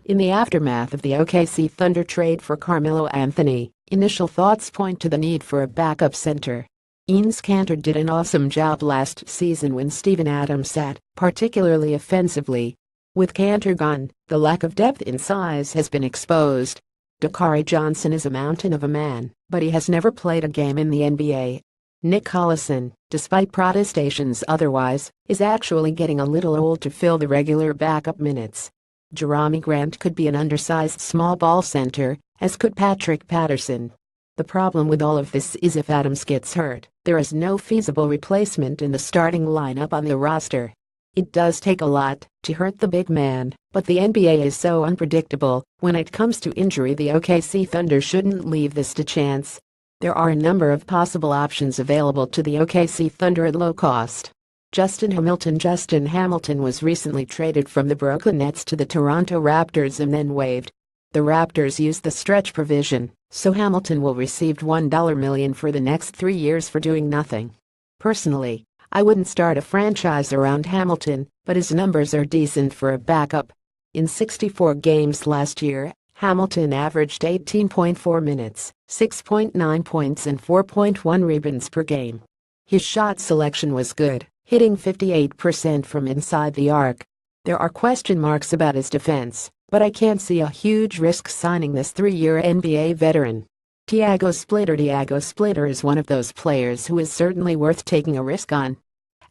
In the aftermath of the OKC Thunder trade for Carmelo Anthony, initial thoughts point to the need for a backup center. Enes Kanter did an awesome job last season when Steven Adams sat, particularly offensively. With Kanter gone, the lack of depth in size has been exposed. Dakari Johnson is a mountain of a man, but he has never played a game in the NBA. Nick Collison, despite protestations otherwise, is actually getting a little old to fill the regular backup minutes. Jerami Grant could be an undersized small ball center, as could Patrick Patterson. The problem with all of this is if Adams gets hurt, there is no feasible replacement in the starting lineup on the roster. It does take a lot to hurt the big man, but the NBA is so unpredictable. When it comes to injury, the OKC Thunder shouldn't leave this to chance. There are a number of possible options available to the OKC Thunder at low cost. Justin Hamilton was recently traded from the Brooklyn Nets to the Toronto Raptors and then waived. The Raptors used the stretch provision, so Hamilton will receive $1 million for the next 3 years for doing nothing. Personally, I wouldn't start a franchise around Hamilton, but his numbers are decent for a backup. In 64 games last year, Hamilton averaged 18.4 minutes, 6.9 points and 4.1 rebounds per game. His shot selection was good, hitting 58% from inside the arc. There are question marks about his defense, but I can't see a huge risk signing this 3-year NBA veteran. Tiago Splitter is one of those players who is certainly worth taking a risk on.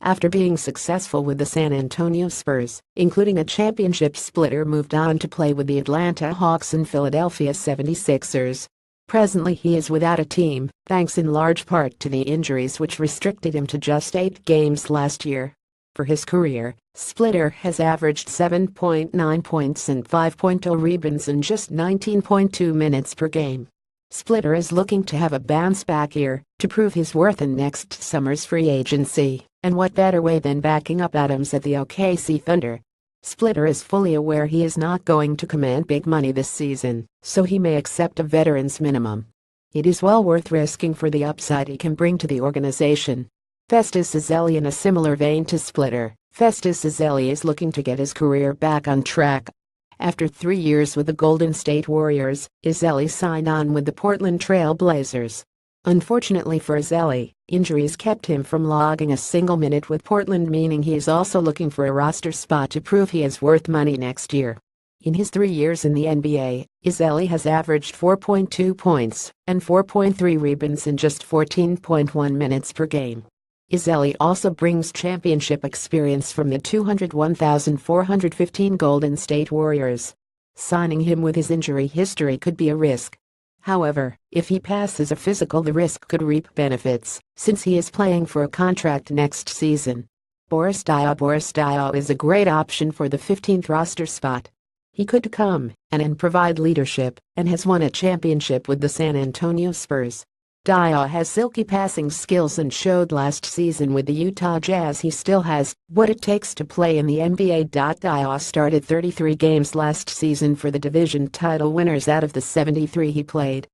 After being successful with the San Antonio Spurs, including a championship, Splitter moved on to play with the Atlanta Hawks and Philadelphia 76ers. Presently he is without a team, thanks in large part to the injuries which restricted him to just 8 games last year. For his career, Splitter has averaged 7.9 points and 5.0 rebounds in just 19.2 minutes per game. Splitter is looking to have a bounce-back year to prove his worth in next summer's free agency, and what better way than backing up Adams at the OKC Thunder? Splitter is fully aware he is not going to command big money this season, so he may accept a veteran's minimum. It is well worth risking for the upside he can bring to the organization. Festus Ezeli in a similar vein to Splitter, Festus Ezeli is looking to get his career back on track. After 3 years with the Golden State Warriors, Ezeli signed on with the Portland Trail Blazers. Unfortunately for Ezeli, injuries kept him from logging a single minute with Portland, meaning he is also looking for a roster spot to prove he is worth money next year. In his 3 years in the NBA, Ezeli has averaged 4.2 points and 4.3 rebounds in just 14.1 minutes per game. Ezeli also brings championship experience from the 201,415 Golden State Warriors. Signing him with his injury history could be a risk. However, if he passes a physical, the risk could reap benefits, since he is playing for a contract next season. Boris Diaw is a great option for the 15th roster spot. He could come and provide leadership, and has won a championship with the San Antonio Spurs. Diaw has silky passing skills and showed last season with the Utah Jazz he still has what it takes to play in the NBA. Diaw started 33 games last season for the division title winners out of the 73 he played.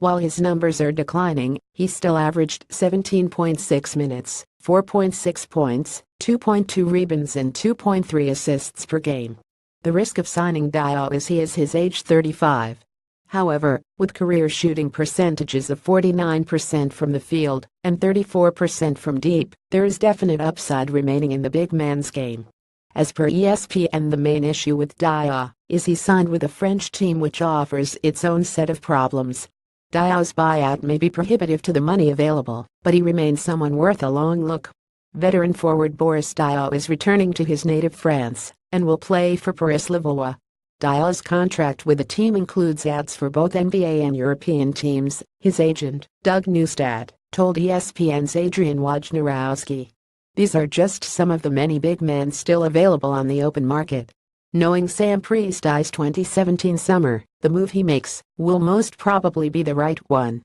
While his numbers are declining, he still averaged 17.6 minutes, 4.6 points, 2.2 rebounds and 2.3 assists per game. The risk of signing Diaw is he is his age 35. However, with career shooting percentages of 49% from the field and 34% from deep, there is definite upside remaining in the big man's game. As per ESPN, the main issue with Diaw is he signed with a French team which offers its own set of problems. Diaw's buyout may be prohibitive to the money available, but he remains someone worth a long look. Veteran forward Boris Diaw is returning to his native France and will play for Paris Levallois. Diaw's contract with the team includes ads for both NBA and European teams, his agent, Doug Neustadt, told ESPN's Adrian Wojnarowski. These are just some of the many big men still available on the open market. Knowing Sam Presti's 2017 summer, the move he makes will most probably be the right one.